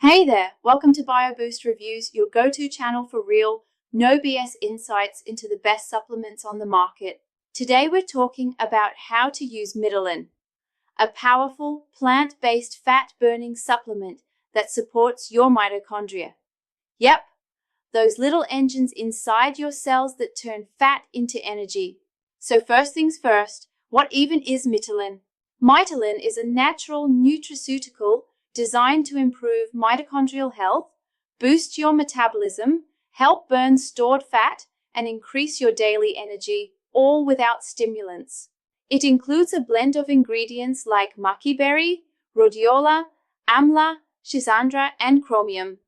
Hey there, welcome to BioBoost Reviews, your go-to channel for real, no BS insights into the best supplements on the market. Today we're talking about how to use MITOLYN, a powerful plant-based fat-burning supplement that supports your mitochondria. Yep, those little engines inside your cells that turn fat into energy. So first things first, what even is MITOLYN? MITOLYN is a natural nutraceutical designed to improve mitochondrial health, boost your metabolism, help burn stored fat, and increase your daily energy, all without stimulants. It includes a blend of ingredients like Maqui berry, Rhodiola, Amla, Schisandra, and Chromium,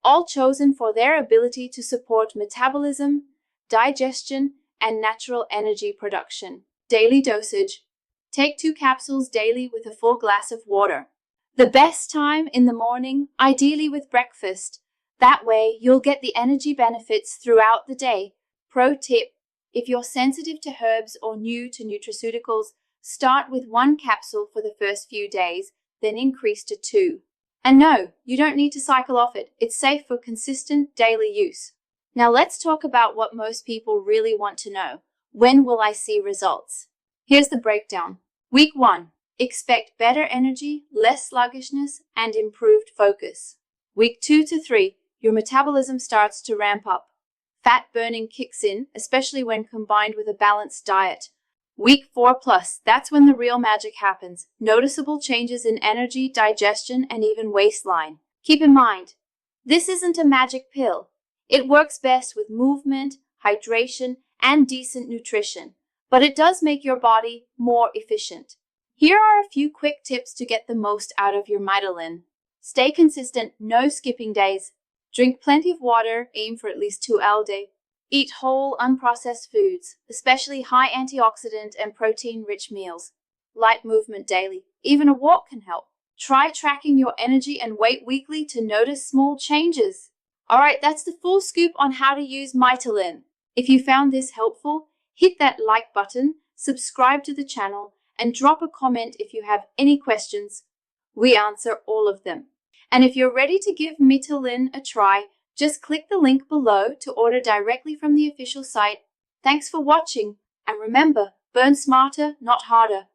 all chosen for their ability to support metabolism, digestion, and natural energy production. Daily dosage. Take 2 capsules daily with a full glass of water. The best time in the morning, ideally with breakfast. That way, you'll get the energy benefits throughout the day. Pro tip, if you're sensitive to herbs or new to nutraceuticals, start with 1 capsule for the first few days, then increase to 2. And no, you don't need to cycle off it. It's safe for consistent daily use. Now let's talk about what most people really want to know. When will I see results? Here's the breakdown. Week 1. Expect better energy, less sluggishness, and improved focus. Week 2 to 3, your metabolism starts to ramp up. Fat burning kicks in, especially when combined with a balanced diet. Week 4 plus, that's when the real magic happens. Noticeable changes in energy, digestion, and even waistline. Keep in mind, this isn't a magic pill. It works best with movement, hydration, and decent nutrition, but it does make your body more efficient. Here are a few quick tips to get the most out of your MITOLYN. Stay consistent, no skipping days. Drink plenty of water, aim for at least 2 a day. Eat whole, unprocessed foods, especially high antioxidant and protein-rich meals. Light movement daily, even a walk can help. Try tracking your energy and weight weekly to notice small changes. Alright, that's the full scoop on how to use MITOLYN. If you found this helpful, hit that like button, subscribe to the channel, and drop a comment if you have any questions. We answer all of them. And if you're ready to give MITOLYN a try, just click the link below to order directly from the official site. Thanks for watching, and remember, burn smarter, not harder.